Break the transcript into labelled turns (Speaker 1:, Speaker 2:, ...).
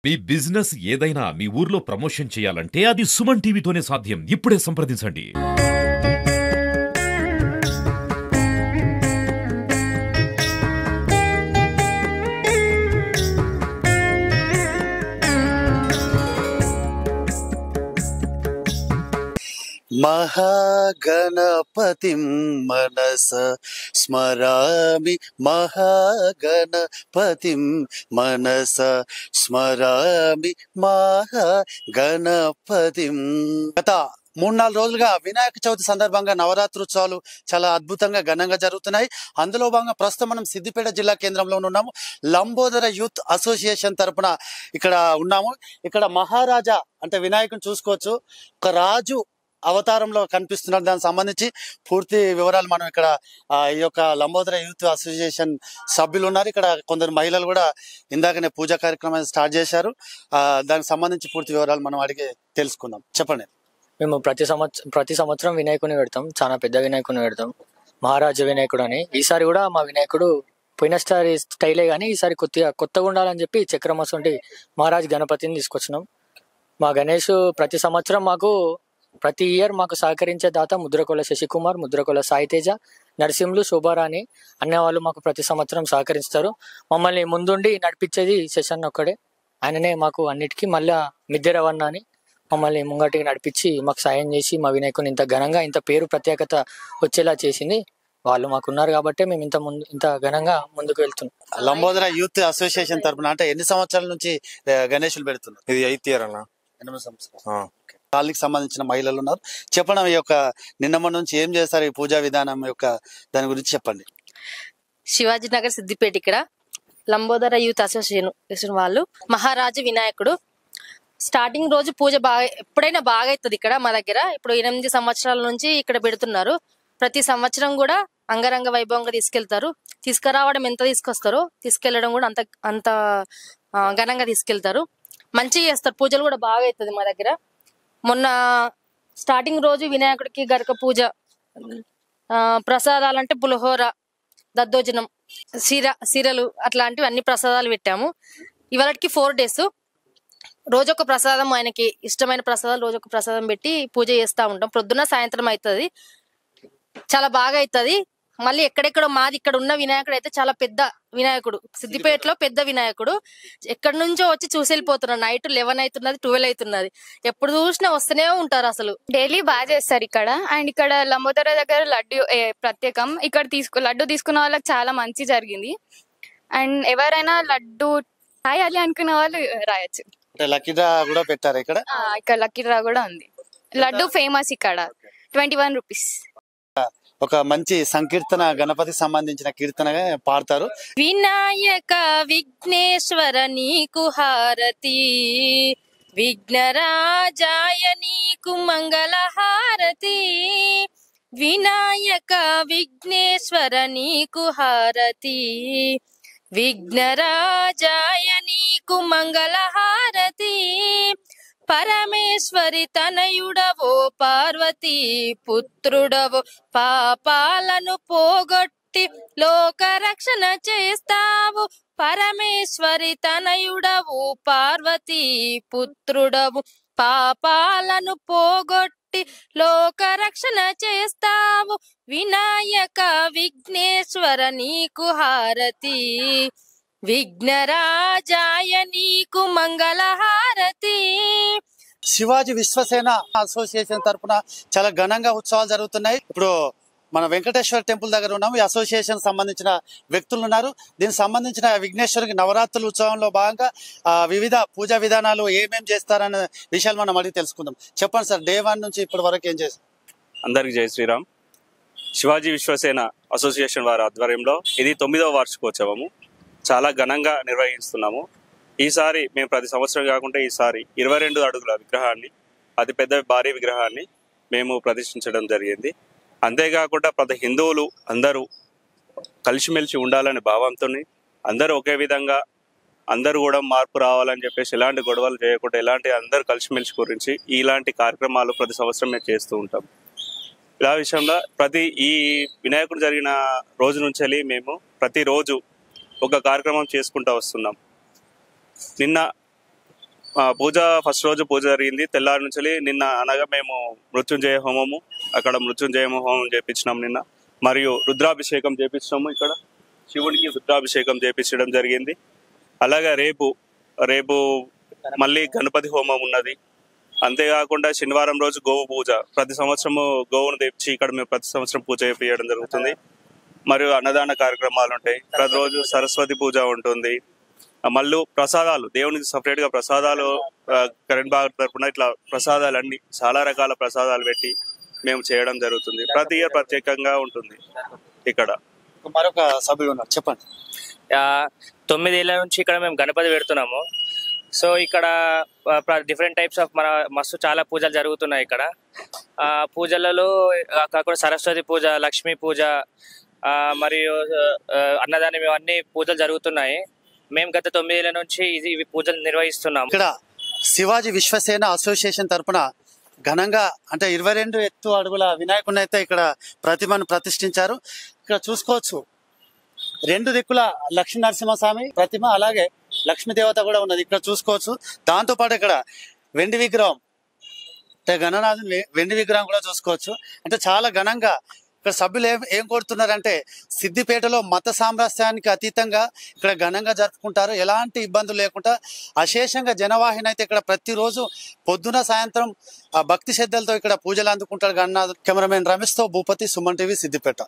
Speaker 1: మీ business ఏదైనా మీ ఊర్లో promotion చేయాలంటే అది సుమన్ టీవీతోనే సాధ్యం. ఇప్పుడే సంప్రదించండి.
Speaker 2: మహాగణపతిం మనస స్మరామి, మహాగణపతిం మనస స్మరామి, మహాగణపతిం. గత 3-4 రోజులుగా వినాయక చవితి సందర్భంగా నవరాత్రోత్సవాలు చాలా అద్భుతంగా ఘనంగా జరుగుతున్నాయి. అందులో భాగంగా ప్రస్తుతం మనం సిద్దిపేట జిల్లా కేంద్రంలో ఉన్నాము. లంబోదర యూత్ అసోసియేషన్ తరపున ఇక్కడ ఉన్నాము. ఇక్కడ మహారాజా అంటే వినాయకుని చూసుకోవచ్చు, ఒక రాజు అవతారంలో కనిపిస్తున్నారు. దానికి సంబంధించి పూర్తి వివరాలు మనం ఇక్కడ ఈ యొక్క లంబోదర యూత్ అసోసియేషన్ సభ్యులు ఉన్నారు. ఇక్కడ కొందరు మహిళలు కూడా ఇందాకనే పూజా కార్యక్రమాన్ని స్టార్ట్ చేశారు. దానికి సంబంధించి పూర్తి వివరాలు మనం అడిగి తెలుసుకుందాం. చెప్పండి.
Speaker 3: మేము ప్రతి సంవత్సరం వినాయకుని పెడతాం. చాలా పెద్ద వినాయకుని పెడతాం, మహారాజు వినాయకుడు అని. ఈసారి కూడా మా వినాయకుడు పోయిన స్టైలే కానీ ఈసారి కొత్తగా ఉండాలని చెప్పి చక్రమస్ వంటి మహారాజ్ గణపతిని తీసుకొచ్చినాం. మా గణేష్ ప్రతి సంవత్సరం ప్రతి ఇయర్ మాకు సహకరించే దాత ముద్రకొల శశికుమార్, ముద్రకొల సాయితేజ, నరసింహులు, శోభారాణి అన్న వాళ్ళు మాకు ప్రతి సంవత్సరం సహకరిస్తారు. మమ్మల్ని ముందుండి నడిపించేది శశన్ ఒక్కడే. ఆయననే మాకు అన్నిటికీ మళ్ళా మిద్దెరవన్న అని మమ్మల్ని ముంగటికి నడిపించి మాకు సాయం చేసి మా వినాయకుని ఇంత ఘనంగా ఇంత పేరు ప్రత్యేకత వచ్చేలా చేసింది. వాళ్ళు మాకున్నారు కాబట్టి మేము ఇంత ఘనంగా ముందుకు వెళ్తున్నాం.
Speaker 2: లంబోదర యూత్ అసోసియేషన్ తరపున అంటే ఎన్ని సంవత్సరాల నుంచి గణేషులు పెడుతున్నారు?
Speaker 4: ఇది 8th ఇయర్ అన్న.
Speaker 2: 8 సంవత్సరాలు. కాలనీకి సంబంధించిన మహిళలు ఉన్నారు. చెప్పండి, ఈ యొక్క నిన్న నుంచి ఏం చేస్తారు, ఈ పూజా విధానం యొక్క దాని గురించి చెప్పండి.
Speaker 5: శివాజీ నగర్ సిద్దిపేట ఇక్కడ లంబోదర యూత్ అసోసియేషన్ వాళ్ళు మహారాజు వినాయకుడు స్టార్టింగ్ రోజు పూజ ఎప్పుడైనా బాగా అవుతుంది ఇక్కడ మా దగ్గర. ఇప్పుడు 8 సంవత్సరాల నుంచి ఇక్కడ పెడుతున్నారు. ప్రతి సంవత్సరం కూడా అంగరంగ వైభవంగా తీసుకురావడం ఎంత తీసుకొస్తారో తీసుకెళ్లడం కూడా అంత ఘనంగా తీసుకెళ్తారు. మంచిగా చేస్తారు. పూజలు కూడా బాగా అవుతుంది మా దగ్గర. మొన్న స్టార్టింగ్ రోజు వినాయకుడికి గరక పూజ, ప్రసాదాలు అంటే పులిహోర, దద్దోజనం, సిరలు అట్లాంటివి అన్ని ప్రసాదాలు పెట్టాము. ఇవాళకి 4 days రోజొక ప్రసాదం, ఆయనకి ఇష్టమైన ప్రసాదాలు రోజొక ప్రసాదం పెట్టి పూజ చేస్తూ ఉంటాం. పొద్దున్న సాయంత్రం అవుతుంది. చాలా బాగా అవుతుంది. మళ్ళీ ఎక్కడెక్కడో మాది ఇక్కడ ఉన్న వినాయకుడు అయితే చాలా పెద్ద వినాయకుడు, సిద్దిపేటలో పెద్ద వినాయకుడు. ఎక్కడి నుంచో వచ్చి చూసి వెళ్ళిపోతున్నారు. నైట్ 11 అవుతున్నది, 12 అవుతున్నది. ఎప్పుడు చూసినా వస్తూనే ఉంటారు. అసలు
Speaker 6: డైలీ బాగా చేస్తారు ఇక్కడ. అండ్ ఇక్కడ లంబోదర దగ్గర లడ్డు ప్రత్యేకం. ఇక్కడ లడ్డు తీసుకున్న వాళ్ళకి చాలా మంచి జరిగింది. అండ్ ఎవరైనా లడ్డు రాయాలి అనుకున్న వాళ్ళు రాయొచ్చు.
Speaker 2: లక్కీ డ్రా కూడా పెట్టారు ఇక్కడ.
Speaker 6: ఇక్కడ లక్కీ డ్రా కూడా ఉంది. లడ్డు ఫేమస్ ఇక్కడ. 21 rupees.
Speaker 2: ఒక మంచి సంకీర్తన, గణపతి సంబంధించిన కీర్తన పాడతారు.
Speaker 5: వినాయక విఘ్నేశ్వర నీకు హారతి, విఘ్నరాజాయ నీకు మంగళ హారతి, వినాయక విఘ్నేశ్వర నీకు హారతి, విఘ్నరాజాయ నీకు మంగళ హారతి, పరమేశ్వరి తనయుడవో పార్వతీ పుత్రుడవో పాపాలను పోగొట్టి లోక రక్షణ చేస్తావు, పరమేశ్వరి తనయుడవు పార్వతీ పుత్రుడవు పాపాలను పోగొట్టి లోక రక్షణ చేస్తావు, వినాయక విఘ్నేశ్వర నీకు హారతి, విఘ్నరాజాయ నీకు మంగళ హారతి.
Speaker 2: శివాజీ విశ్వసేన అసోసియేషన్ తరపున చాలా ఘనంగా ఉత్సవాలు జరుగుతున్నాయి. ఇప్పుడు మన వెంకటేశ్వర టెంపుల్ దగ్గర ఉన్నాము. ఈ అసోసియేషన్ సంబంధించిన వ్యక్తులు ఉన్నారు. దీనికి సంబంధించిన విఘ్నేశ్వరుకి నవరాత్రుల ఉత్సవంలో భాగంగా వివిధ పూజా విధానాలు ఏమేమి చేస్తారనే విషయాలు మనం అడిగి తెలుసుకుందాం. చెప్పండి సార్, Day 1 నుంచి ఇప్పటి వరకు ఏం చేస్తారు?
Speaker 7: అందరికి జై శ్రీరామ్. శివాజీ విశ్వసేన అసోసియేషన్ వారి ఆధ్వర్యంలో ఇది 9వ వార్షికోత్సవము. చాలా ఘనంగా నిర్వహిస్తున్నాము. ఈసారి మేము ప్రతి సంవత్సరం కాకుండా ఈసారి 22 అడుగుల విగ్రహాన్ని, అతిపెద్ద భారీ విగ్రహాన్ని మేము ప్రతిష్ఠించడం జరిగింది. అంతేకాకుండా ప్రతి హిందువులు అందరూ కలిసిమెలిసి ఉండాలనే భావంతో అందరూ ఒకే విధంగా అందరూ కూడా మార్పు రావాలని చెప్పేసి ఎలాంటి గొడవలు చేయకుండా అందరూ కలిసిమెలిసి గురించి ఇలాంటి కార్యక్రమాలు ప్రతి సంవత్సరం మేము చేస్తూ ఉంటాం. ఇలా విషయంలో ఈ వినాయకుడు జరిగిన రోజు నుంచి మేము ప్రతిరోజు ఒక కార్యక్రమం చేసుకుంటూ వస్తున్నాం. నిన్న పూజ ఫస్ట్ రోజు పూజ జరిగింది. తెల్లారి నుంచి నిన్న అనగా మేము మృత్యుంజయ హోమము, అక్కడ మృత్యుంజయ హోమం చేపించినాం నిన్న. మరియు రుద్రాభిషేకం చేపించినాము. ఇక్కడ శివుడికి రుద్రాభిషేకం చేపించడం జరిగింది. అలాగే రేపు మళ్ళీ గణపతి హోమం ఉన్నది. అంతేకాకుండా శనివారం రోజు గోవు పూజ, ప్రతి సంవత్సరము గోవును తెచ్చి ఇక్కడ మేము ప్రతి సంవత్సరం పూజ చేయించడం జరుగుతుంది. మరియు అన్నదాన కార్యక్రమాలు ఉంటాయి. ప్రతిరోజు సరస్వతి పూజ ఉంటుంది. మళ్ళీ ప్రసాదాలు, దేవునికి సపరేట్ గా ప్రసాదాలు, కరెంట్ బాగా తరపున ఇట్లా ప్రసాదాలు అన్ని చాలా రకాల ప్రసాదాలు పెట్టి మేము చేయడం జరుగుతుంది. ప్రతి ఇయర్ ప్రత్యేకంగా ఉంటుంది ఇక్కడ.
Speaker 2: మరొక సభ్యులు ఉన్నారు, చెప్పండి.
Speaker 4: 9 ఏళ్ల నుంచి ఇక్కడ మేము గణపతి పెడుతున్నాము. సో ఇక్కడ డిఫరెంట్ టైప్స్ ఆఫ్ మన మస్తు చాలా పూజలు జరుగుతున్నాయి ఇక్కడ. పూజలలో కాకుండా సరస్వతి పూజ, లక్ష్మీ పూజ, మరియు అన్నదానం, ఇవన్నీ పూజలు జరుగుతున్నాయి. మేము గత 9 ఏళ్ల నుంచి ఇవి పూజలు నిర్వహిస్తున్నాము.
Speaker 2: ఇక్కడ శివాజీ విశ్వసేన అసోసియేషన్ తరపున ఘనంగా అంటే 22 ఎత్తు అడుగుల వినాయకుడిని అయితే ఇక్కడ ప్రతిమను ప్రతిష్ఠించారు. ఇక్కడ చూసుకోవచ్చు 2 దిక్కుల లక్ష్మీ నరసింహస్వామి ప్రతిమ, అలాగే లక్ష్మీ దేవత కూడా ఉన్నది ఇక్కడ చూసుకోవచ్చు. దాంతో పాటు ఇక్కడ వెండి విగ్రహం, అంటే గణనాథుని వెండి విగ్రహం కూడా చూసుకోవచ్చు. అంటే చాలా ఘనంగా ఇక్కడ సభ్యులు ఏం కోరుతున్నారంటే సిద్దిపేటలో మత సామరస్యానికి అతీతంగా ఇక్కడ ఘనంగా జరుపుకుంటారు. ఎలాంటి ఇబ్బందులు లేకుండా అశేషంగా జనవాహిని అయితే ఇక్కడ ప్రతిరోజు పొద్దున సాయంత్రం భక్తి శ్రద్ధలతో ఇక్కడ పూజలు అందుకుంటారు గణనాథుడు. కెమెరామెన్ రమేష్తో భూపతి, సుమన్ టీవీ, సిద్దిపేట.